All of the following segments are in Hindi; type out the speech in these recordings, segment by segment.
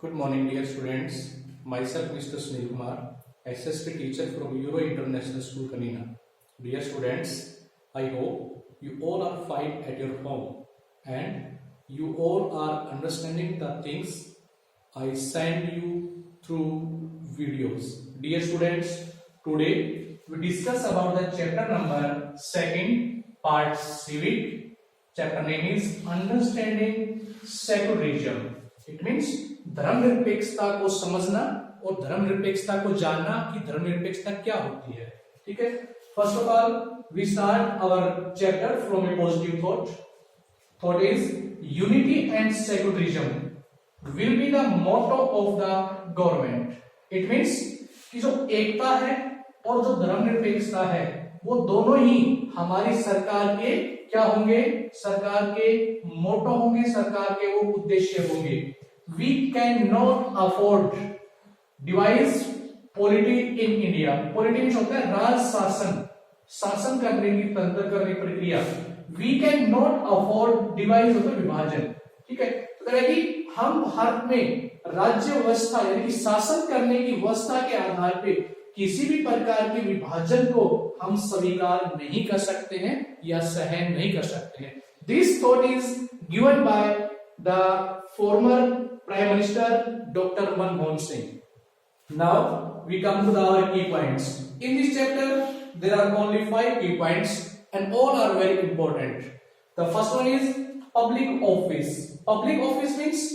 Good morning, dear students. Myself, Mr. Sunil Kumar, SST teacher from Euro International School, Kanina. Dear students, I hope you all are fine at your home and you all are understanding the things I send you through videos. Dear students, today we discuss about the chapter number 2, part civic. Chapter name is understanding secularism. It means धर्मनिरपेक्षता को समझना और धर्मनिरपेक्षता को जानना कि धर्मनिरपेक्षता क्या होती है. ठीक है. First of all we start our chapter from a positive thought. Thought is unity and secularism will be the motto of the government. It means कि जो एकता है और जो धर्मनिरपेक्षता है वो दोनों ही हमारी सरकार के क्या होंगे, सरकार के मोटो होंगे, सरकार के वो उद्देश्य होंगे. We cannot afford devise polity in India. Polity means होता है राज शासन, शासन करने की तंत्र करने की प्रक्रिया. We cannot afford devise होता है विभाजन. ठीक है. तो कह रहा है कि हम भारत में राज्य व्यवस्था यानी कि शासन करने की व्यवस्था के आधार पे किसी भी प्रकार के विभाजन को हम स्वीकार नहीं कर सकते हैं या सहन नहीं कर सकते हैं. This thought is given by the former Prime Minister Dr. Manmohan Singh. Now we come to our key points. In this chapter there are only 5 key points and all are very important. The first one is public office. Public office means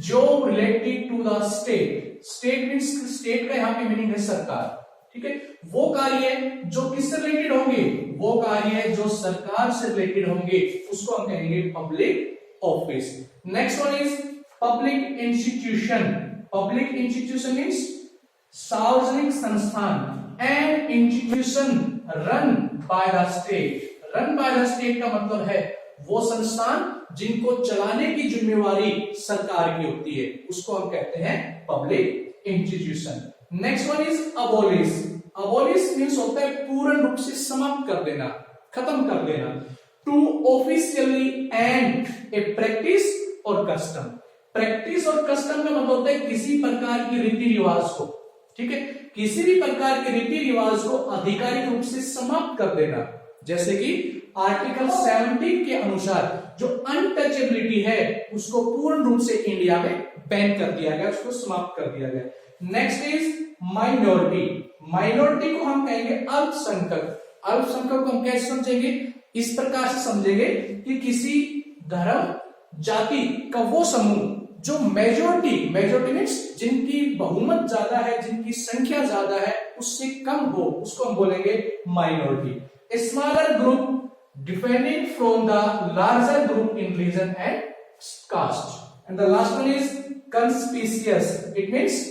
job related to the state. State means state का यहाँ पे मीनिंग है सरकार. ठीक है. वो कार्य जो किससे रिलेटेड होंगे, वो कार्य जो सरकार से रिलेटेड होंगे उसको हम कहेंगे public office. Next one is public institution. Public institution means सार्वजनिक संस्थान and institution run by the state. Run by the state का मतलब है वो संस्थान जिनको चलाने की जिम्मेवारी सरकार की होती है उसको हम कहते हैं public institution. Next one is abolish. Abolish means होता है पूर्ण रूप से समाप्त कर देना, खत्म कर देना. To officially end a practice और कस्टम. प्रैक्टिस और कस्टम का मतलब होता है किसी प्रकार की रीति रिवाज को. ठीक है. किसी भी प्रकार के रीति रिवाज को आधिकारिक रूप से समाप्त कर देना. जैसे कि आर्टिकल 17 के अनुसार जो अनटचेबिलिटी है उसको पूर्ण रूप से इंडिया में बैन कर दिया गया, उसको समाप्त कर दिया गया. Next is minority. माइनॉरिटी को हम कहेंगे अल्पसंख्यक. अल्पसंख्यक को हम कैसे समझेंगे, इस प्रकार से समझेंगे कि किसी धर्म जाति का वो समूह जो मेजोरिटी मीन्स जिनकी बहुमत ज्यादा है, जिनकी संख्या ज्यादा है उससे कम हो, उसको हम बोलेंगे minority. A smaller group different from the larger group in region and caste. And the last one is conspicuous. It means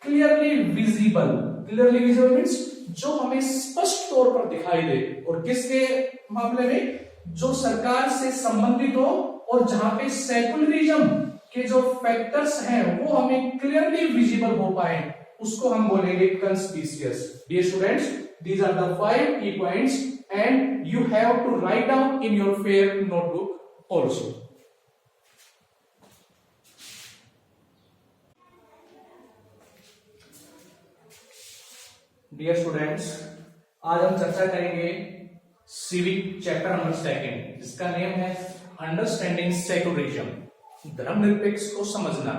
clearly visible. Clearly visible means जो हमें स्पष्ट तौर पर दिखाई दे और किसके मामले में जो सरकार से संबंधित हो और जहां पे सेकुलरिज्म के जो फैक्टर्स हैं वो हमें क्लियरली विजिबल हो पाए उसको हम बोलेंगे conspicuous. Dear students, these are the 5 key points and you have to write down in your fair notebook also. Dear students, आज हम चर्चा करेंगे सिविक चैप्टर नंबर 2 जिसका नेम है अंडरस्टैंडिंग सेक्युलरिज्म. धर्मनिरपेक्ष को समझना,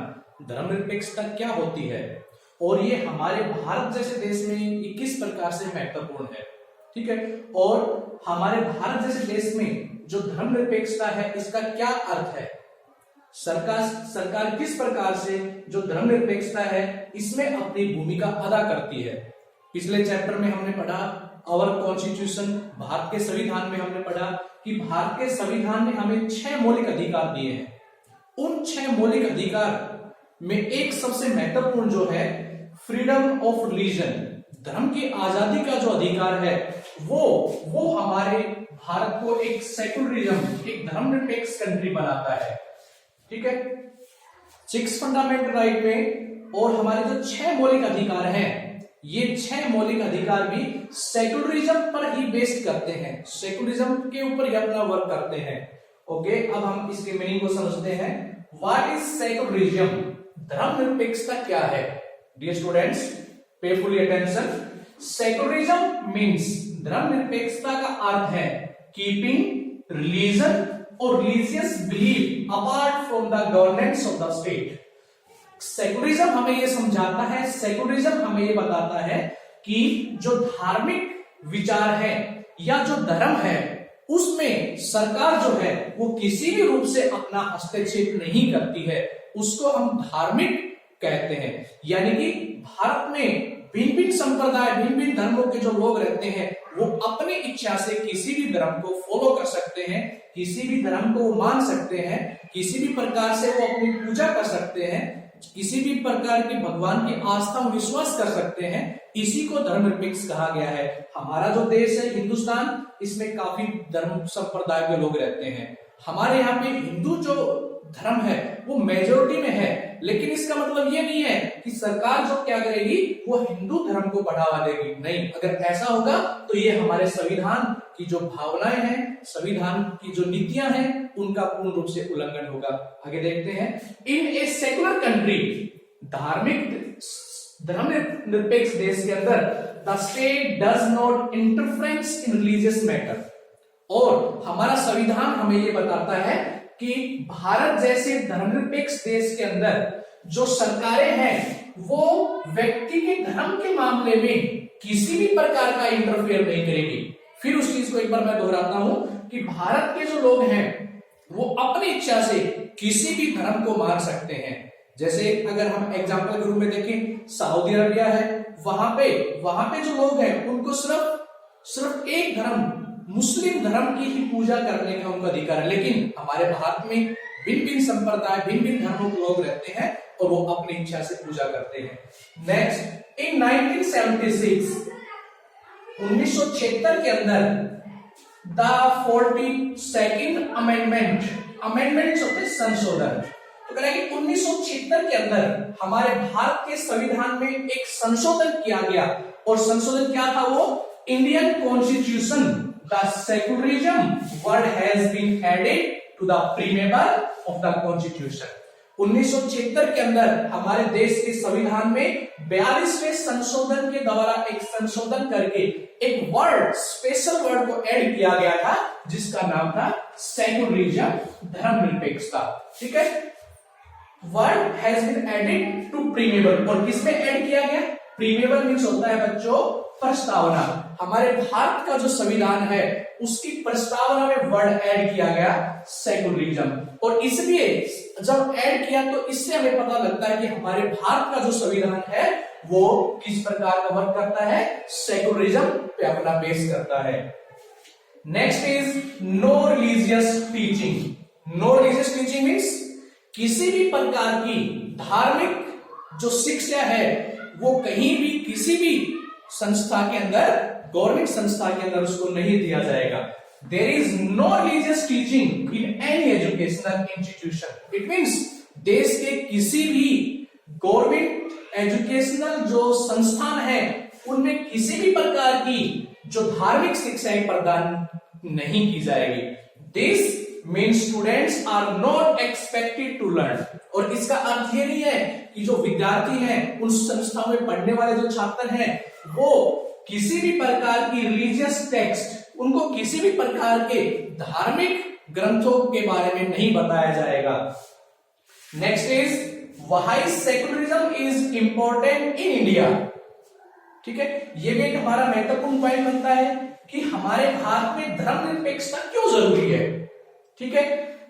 धर्मनिरपेक्षता क्या होती है और ये हमारे भारत जैसे देश में ये किस प्रकार से महत्वपूर्ण है. ठीक है. और हमारे भारत जैसे देश में जो धर्मनिरपेक्षता है इसका क्या अर्थ है, सरकार किस प्रकार से जो धर्मनिरपेक्षता है इसमें अपनी भूमिका अदा करती है. पिछले चैप्टर में हमने पढ़ा आवर कॉन्स्टिट्यूशन, भारत के संविधान में हमने पढ़ा कि भारत के संविधान ने हमें 6 मौलिक अधिकार दिए हैं. उन 6 मौलिक अधिकार में एक सबसे महत्वपूर्ण जो है फ्रीडम ऑफ रिलीजन, धर्म की आजादी का जो अधिकार है वो हमारे भारत को एक सेक्युलरिज्म, एक धर्मनिरपेक्ष कंट्री बनाता है. ठीक है. 6 फंडामेंटल राइट में और हमारे जो 6 मौलिक अधिकार हैं ये 6 मौलिक अधिकार भी सेक्युलरिज्म पर ही बेस्ड करते हैं, सेक्युलरिज्म के ऊपर ही अपना वर्क करते हैं. ओके. अब हम इसके मीनिंग को समझते हैं. What is secularism? धर्मनिरपेक्षता क्या है? डियर स्टूडेंट्स, पे फुली अटेंशन। सेक्युलरिज्म मीन्स, धर्मनिरपेक्षता का अर्थ है कीपिंग रिलीजन और religious belief apart from the governance of the state. Secularism हमें यह समझाता है, सेक्युलरिज्म हमें यह बताता है कि जो धार्मिक विचार है या जो धर्म है उसमें सरकार जो है वो किसी भी रूप से अपना हस्तक्षेप नहीं करती है, उसको हम धार्मिक कहते हैं। यानी कि भारत में भिन्न भिन्न संप्रदाय, भिन्न भिन्न धर्मों के जो लोग रहते हैं वो अपनी इच्छा से किसी भी धर्म को फॉलो कर सकते हैं, किसी भी धर्म को वो मान सकते हैं, किसी भी प्रकार से वो अपनी पूजा कर सकते हैं, किसी भी प्रकार की भगवान की आस्था में विश्वास कर सकते हैं। इसी को धर्मनिरपेक्ष कहा गया है। हमारा जो देश है हिंदुस्तान, इसमें काफी धर्म संप्रदाय के लोग रहते हैं। हमारे यहाँ पे हिंदू जो धर्म है वो मेजोरिटी में है, लेकिन इसका मतलब ये नहीं है कि सरकार जो क्या करेगी वो हिंदू धर्म को बढ़ावा देगी। नहीं, अगर ऐसा होगा तो ये हमारे संविधान की जो भावनाएं हैं, संविधान की जो नीतियां हैं, उनका पूर्ण रूप से उल्लंघन होगा। आगे देखते हैं। इन ए सेकुलर कंट्री, धार्मिक धर्मनिरपेक्ष देश के अंदर, the state does not interference in religious matter. और हमारा संविधान हमें ये बताता है कि भारत जैसे धर्मनिरपेक्ष देश के अंदर जो सरकारें हैं वो व्यक्ति के धर्म के मामले में किसी भी प्रकार का इंटरफेयर नहीं करेगी। फिर उस चीज को एक बार मैं दोहराता हूं कि भारत के जो लोग हैं वो अपनी इच्छा से किसी भी धर्म को मान सकते हैं। जैसे अगर हम एग्जांपल के रूप में देखें, सऊदी अरबिया है, वहां पे जो लोग हैं उनको सिर्फ एक धर्म, मुस्लिम धर्म की ही पूजा करने का उनका अधिकार है। लेकिन हमारे भारत में भिन्न भिन्न संप्रदाय, भिन्न भिन्न धर्मों के लोग रहते हैं और वो अपनी इच्छा से पूजा करते हैं। नेक्स्ट, इन 1976 1976 के अंदर द 42nd अमेंडमेंट होते हैं संशोधन। तो कह 1976 के अंदर हमारे भारत के संविधान में एक संशोधन किया गया, और संशोधन क्या था वो? Indian constitution, the secularism word has been added to the preamble of the constitution. 1976 के अंदर हमारे देश के संविधान में 42वें संशोधन के द्वारा एक संशोधन करके एक वर्ड, स्पेशल वर्ड को ऐड किया गया था जिसका नाम था सेक्युलरिज्म, धर्मनिरपेक्षता। ठीक है, word has been added to preamble. और किसमें ऐड किया गया? प्रीमेबल मीन्स होता है बच्चों प्रस्तावना। हमारे भारत का जो संविधान है उसकी प्रस्तावना में वर्ड ऐड किया गया सेक्युलरिज्म। और इसलिए जब ऐड किया तो इससे हमें पता लगता है कि हमारे भारत का जो संविधान है वो किस प्रकार का वर्क करता है, सेक्युलरिज्म पे अपना बेस करता है। Next is no religious teaching. No religious teaching means किसी भी प्रकार की धार्मिक जो शिक्षा है वो कहीं भी किसी भी संस्था के अंदर, गवर्नमेंट संस्था के अंदर उसको नहीं दिया जाएगा। There is no religious teaching in any educational institution. It means देश के किसी भी गवर्नमेंट एजुकेशनल जो संस्थान है उनमें किसी भी प्रकार की जो धार्मिक शिक्षाएं प्रदान नहीं की जाएगी। This means students are not expected to learn। और इसका अर्थ ये नहीं है कि जो विद्यार्थी हैं, उन संस्थाओं में पढ़ने वाले जो छात्र हैं, वो किसी भी प्रकार की रिलीजियस टेक्स्ट, उनको किसी भी प्रकार के धार्मिक ग्रंथों के बारे में नहीं बताया जाएगा। Next is why secularism is important in India. ठीक है, ये भी एक हमारा महत्वपूर्ण पॉइंट बनता है कि हमारे भारत में धर्मनिरपेक्षता क्यों जरूरी है। ठीक है,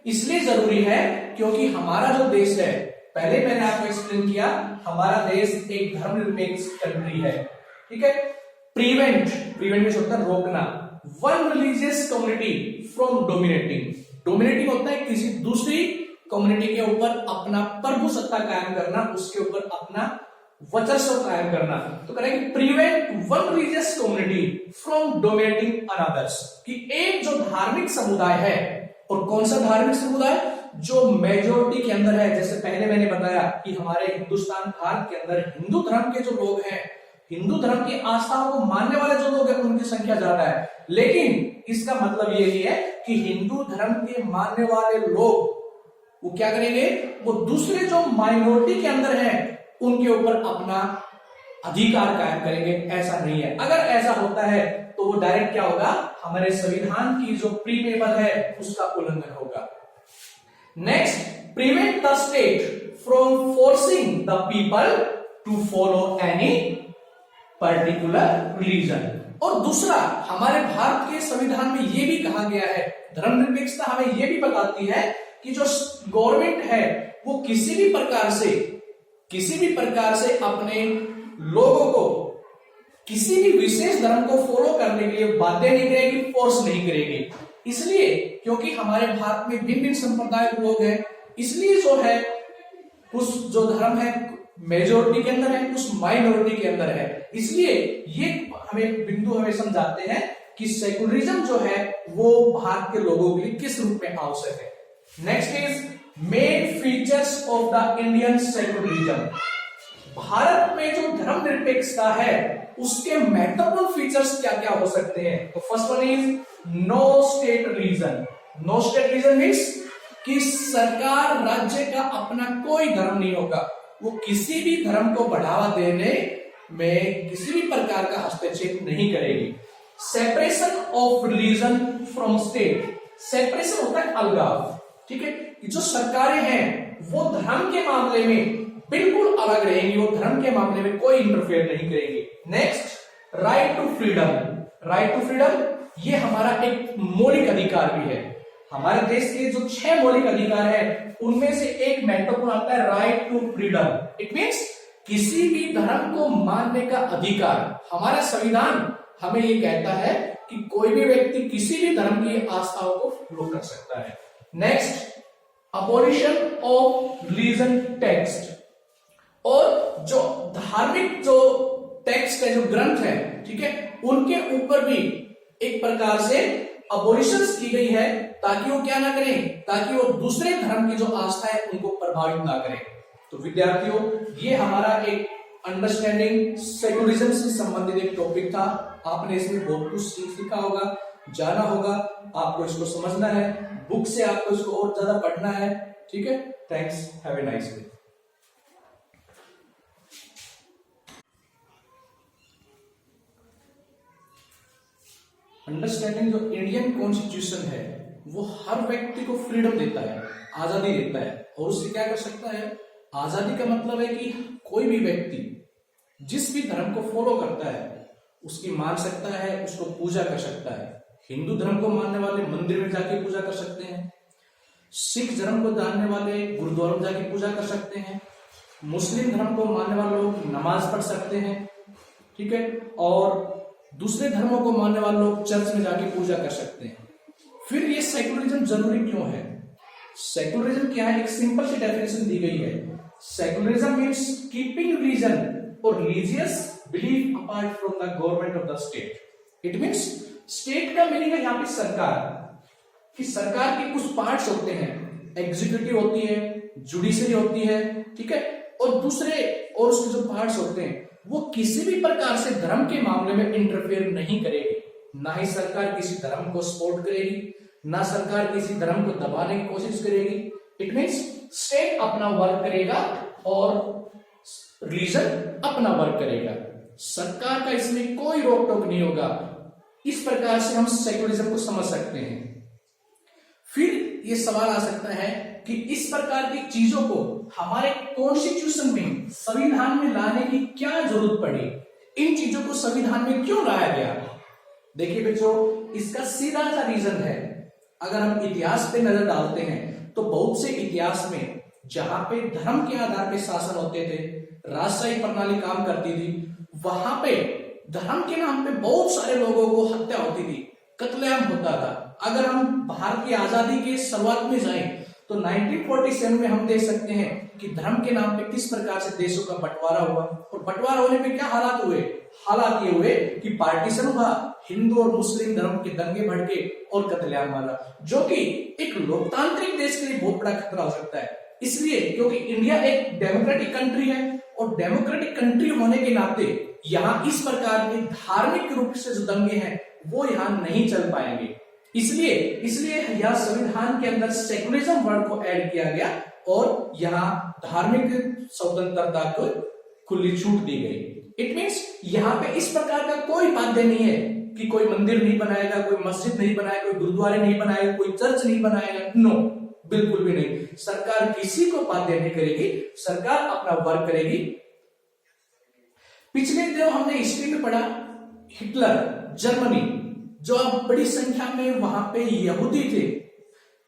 इसलिए जरूरी है क्योंकि हमारा जो देश है, पहले मैंने आपको एक्सप्लेन किया, हमारा देश एक धर्मनिरपेक्ष कंट्री है। ठीक है, प्रिवेंट मींस होता है रोकना, one religious community from dominating. Dominating होता है किसी दूसरी कम्युनिटी के ऊपर अपना प्रभुसत्ता कायम करना, उसके ऊपर अपना वर्चस्व कायम करना। तो करें कि prevent one religious community from dominating another's, कि एक जो धार्मिक समुदाय है, और कौन सा धार्मिक समुदाय? जो मेजोरिटी के अंदर है। जैसे पहले मैंने बताया कि हमारे हिंदुस्तान, भारत के अंदर हिंदू धर्म के जो लोग हैं, हिंदू धर्म की आस्थाओं को मानने वाले जो लोग हैं उनकी संख्या ज्यादा है। लेकिन इसका मतलब ये नहीं है कि हिंदू धर्म के मानने वाले लोग वो क्या करेंगे, वो दूसरे जो माइनॉरिटी के अंदर है उनके ऊपर अपना अधिकार कायम करेंगे। ऐसा नहीं है। अगर ऐसा होता है तो वो डायरेक्ट क्या होगा, हमारे संविधान की जो प्रीमेबल है उसका उल्लंघन होगा। Next, prevent the state from forcing the people to follow any particular religion. और दूसरा, हमारे भारत के संविधान में यह भी कहा गया है, धर्मनिरपेक्षता हमें यह भी बताती है कि जो गवर्नमेंट है वो किसी भी प्रकार से अपने लोगों को किसी भी विशेष धर्म को फॉलो करने के लिए बाध्य नहीं करेगी, फोर्स नहीं करेगी। इसलिए क्योंकि हमारे भारत में भिन्न भिन्न संप्रदाय के लोग हैं, इसलिए जो है कुछ जो धर्म है मेजोरिटी के अंदर है, कुछ माइनॉरिटी के अंदर है। इसलिए ये हमें बिंदु हमें समझाते हैं कि सेकुलरिज्म जो है वो भारत के लोगों के लिए किस रूप में आवश्यक है। Next is main features of the Indian secularism. Bharat में जो धर्मनिरपेक्षता है उसके महत्वपूर्ण फीचर्स क्या क्या हो सकते हैं। तो first one is no state religion. No state religion means कि सरकार राज्य का अपना कोई धर्म नहीं होगा, वो किसी भी धर्म को बढ़ावा देने में किसी भी प्रकार का हस्तक्षेप नहीं करेगी। Separation of religion from state. Separation होता है अलगाव, ठीक है। जो सरकारें हैं वो धर्म के मामले में बिल्कुल अलग रहेंगी, वो धर्म के मामले में कोई इंटरफेयर नहीं करेंगी। Next, right to freedom. Right to freedom ये हमारा एक मौलिक अधिकार भी है। हमारे देश के जो 6 मौलिक अधिकार है उनमें से एक महत्वपूर्ण आता है right to freedom. It means किसी भी धर्म को मानने का अधिकार। हमारा संविधान हमें ये कहता है कि कोई भी व्यक्ति किसी भी धर्म की आस्थाओं को फॉलो कर सकता है। Next, abolition of religion text. और जो धार्मिक जो टेक्स्ट है, जो ग्रंथ है, ठीक है, उनके ऊपर भी एक प्रकार से अबॉलिशंस की गई है ताकि वो क्या ना करें, ताकि वो दूसरे धर्म की जो आस्था है उनको प्रभावित ना करें। तो विद्यार्थियों, ये हमारा एक अंडरस्टैंडिंग सेकुलरिज्म से संबंधित एक टॉपिक था। आपने इसमें बहुत कुछ सीखा होगा, जाना होगा, आपको इसको समझना है, बुक से आपको इसको और ज्यादा पढ़ना है, ठीक है। Thanks, have a nice day. Understanding जो इंडियन कॉन्स्टिट्यूशन है वो हर व्यक्ति को फ्रीडम देता है, आजादी देता है, और उससे क्या कर सकता है। आजादी का मतलब है कि कोई भी व्यक्ति जिस भी धर्म को फॉलो करता है उसकी मान सकता है, उसको पूजा कर सकता है। हिंदू धर्म को मानने वाले मंदिर में जाके पूजा कर सकते हैं, सिख धर्म को जानने वाले गुरुद्वारा में जाके पूजा कर सकते हैं, मुस्लिम धर्म को मानने वाले लोग नमाज पढ़ सकते हैं, ठीक है, और दूसरे धर्मों को मानने वाले लोग चर्च में जाके पूजा कर सकते हैं। फिर ये सेकुलरिज्म जरूरी क्यों है? सेकुलरिज्म क्या है? एक सिंपल सी डेफिनेशन दी गई है। सेकुलरिज्म मीन्स कीपिंग रिलीजन और religious belief apart from the government of the state. It means state का मीनिंग है यहाँ पे सरकार, कि सरकार के कुछ पार्ट्स होते हैं, एग्जीक्यूटिव होती है, जुडिशरी होती है, ठीक है, और दूसरे और उसके जो पार्ट्स होते हैं वो किसी भी प्रकार से धर्म के मामले में इंटरफेयर नहीं करेगी। ना ही सरकार किसी धर्म को सपोर्ट करेगी, ना सरकार किसी धर्म को दबाने की कोशिश करेगी। इट मीन्स स्टेट अपना वर्क करेगा और रिलीजन अपना वर्क करेगा, सरकार का इसमें कोई रोक टोक नहीं होगा। इस प्रकार से हम सेकुलरिज्म को समझ सकते हैं। फिर ये सवाल आ सकता है कि इस प्रकार की चीजों को हमारे कॉन्स्टिट्यूशन में, संविधान में लाने की क्या जरूरत पड़ी, इन चीजों को संविधान में क्यों लाया गया? देखिए बच्चों, इसका सीधा सा रीजन है, अगर हम इतिहास पे नजर डालते हैं तो बहुत से इतिहास में जहां पे धर्म के आधार पे शासन होते थे, राजशाही प्रणाली काम करती थी, वहां पे धर्म के नाम पे बहुत सारे लोगों को हत्या होती थी, कत्लेआम होता था। अगर हम भारत की आजादी के शुरुआत में जाएं तो 1947 में हम देख सकते हैं कि धर्म के नाम पे किस प्रकार से देशों का बंटवारा हुआ, और बंटवारा होने पे क्या हालात हुए? हालात ये हुए कि पार्टीशन हुआ, हिंदू और मुस्लिम धर्म के दंगे भड़के और कत्लेआम हुआ, जो कि एक लोकतांत्रिक देश के लिए बहुत बड़ा खतरा हो सकता है। इसलिए क्योंकि इंडिया एक डेमोक्रेटिक कंट्री है, और डेमोक्रेटिक कंट्री होने के नाते यहाँ इस प्रकार के धार्मिक रूप से जो दंगे हैं वो यहाँ नहीं चल पाएंगे। इसलिए इसलिए यह संविधान के अंदर सेकुलरिज्म वर्ड को ऐड किया गया और यहाँ धार्मिक स्वतंत्रता को खुली छूट दी गई। इट मीन्स यहाँ पे इस प्रकार का कोई बाध्य नहीं है कि कोई मंदिर नहीं बनाएगा, कोई मस्जिद नहीं बनाएगा, कोई गुरुद्वारे नहीं बनाएगा, कोई चर्च नहीं बनाएगा। नो, बिल्कुल भी नहीं। सरकार किसी को बाध्य नहीं करेगी, सरकार अपना वर्क करेगी। पिछले दिनों हमने हिस्ट्री में पढ़ा, हिटलर, जर्मनी, जो अब बड़ी संख्या में वहां पे यहूदी थे,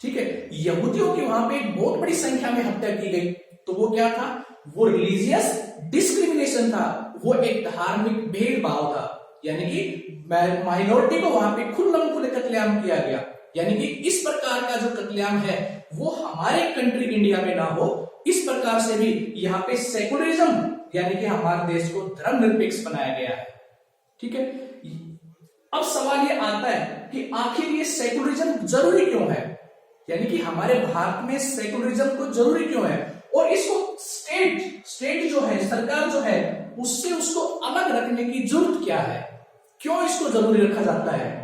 ठीक है, यहूदियों की वहां पे बहुत बड़ी संख्या में हत्या की गई। तो वो क्या था? वो रिलीजियस डिस्क्रिमिनेशन था, वो एक धार्मिक भेदभाव था, यानी कि माइनॉरिटी को वहां पे खुल्लम खुले कत्लेआम किया गया। यानी कि इस प्रकार का जो कत्लेआम है वो हमारे कंट्री इंडिया में ना हो, इस प्रकार से भी यहाँ पे सेकुलरिज्म यानी कि हमारे देश को धर्मनिरपेक्ष बनाया गया है। ठीक है, अब सवाल ये आता है कि आखिर ये सेकुलरिज्म जरूरी क्यों है, यानी कि हमारे भारत में सेकुलरिज्म को जरूरी क्यों है, और इसको स्टेट जो है, सरकार जो है, उससे उसको अलग रखने की जरूरत क्या है, क्यों इसको जरूरी रखा जाता है?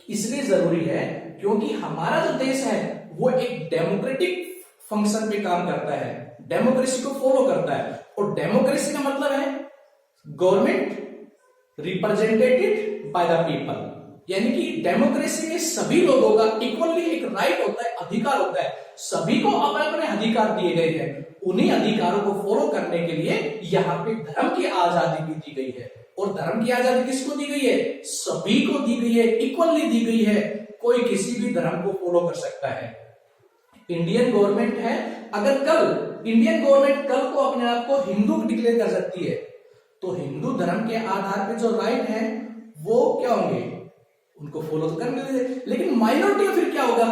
इसलिए जरूरी है क्योंकि हमारा जो देश है वो एक डेमोक्रेटिक फंक्शन पे काम करता है, डेमोक्रेसी को फॉलो करता है। और डेमोक्रेसी का मतलब है government represented by the people, यानी कि डेमोक्रेसी में सभी लोगों का इक्वली एक राइट होता है, अधिकार होता है, सभी को अपने अपने अधिकार दिए गए हैं। उन्हीं अधिकारों को फॉलो करने के लिए यहाँ पे धर्म की आजादी भी दी गई है। और धर्म की आजादी किसको दी गई है? सभी को दी गई है, इक्वली दी गई है, कोई किसी भी धर्म को फॉलो कर सकता है। इंडियन गवर्नमेंट है, अगर कल इंडियन गवर्नमेंट कल को अपने आप को हिंदू डिक्लेयर कर सकती है, तो हिंदू धर्म के आधार पे जो राइट है वो क्या होंगे? उनको फॉलो तो करने। लेकिन माइनॉरिटी में फिर क्या होगा?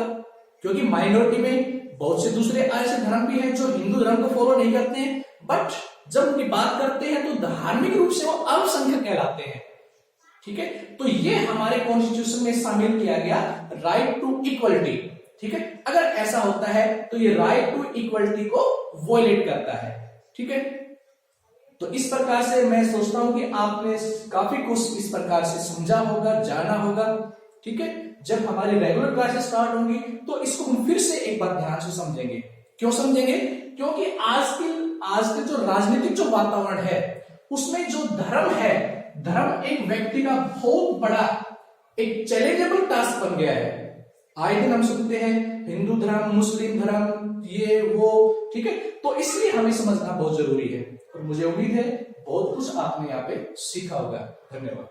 क्योंकि माइनॉरिटी में बहुत से दूसरे ऐसे धर्म भी हैं जो हिंदू धर्म को फॉलो नहीं करते हैं, बट जब उनकी बात करते हैं तो धार्मिक रूप से वो अल्पसंख्यक कहलाते हैं। ठीक है, तो ये हमारे कॉन्स्टिट्यूशन में शामिल किया गया राइट टू इक्वलिटी। ठीक है, अगर ऐसा होता है तो ये राइट टू इक्वलिटी को वॉयलेट करता है। ठीक है, तो इस प्रकार से मैं सोचता हूं कि आपने काफी कुछ इस प्रकार से समझा होगा, जाना होगा। ठीक है, जब हमारी रेगुलर क्लासेस स्टार्ट होंगी तो इसको हम फिर से एक बार ध्यान से समझेंगे। क्यों समझेंगे? क्योंकि आज के जो राजनीतिक जो वातावरण है उसमें जो धर्म है, धर्म एक व्यक्ति का बहुत बड़ा एक चैलेंजेबल टास्क बन गया है। आए दिन हम सुनते हैं हिंदू धर्म, मुस्लिम धर्म, ये वो। ठीक है, तो इसलिए हमें समझना बहुत जरूरी है, और मुझे उम्मीद है बहुत कुछ आपने यहाँ पे सीखा होगा। धन्यवाद।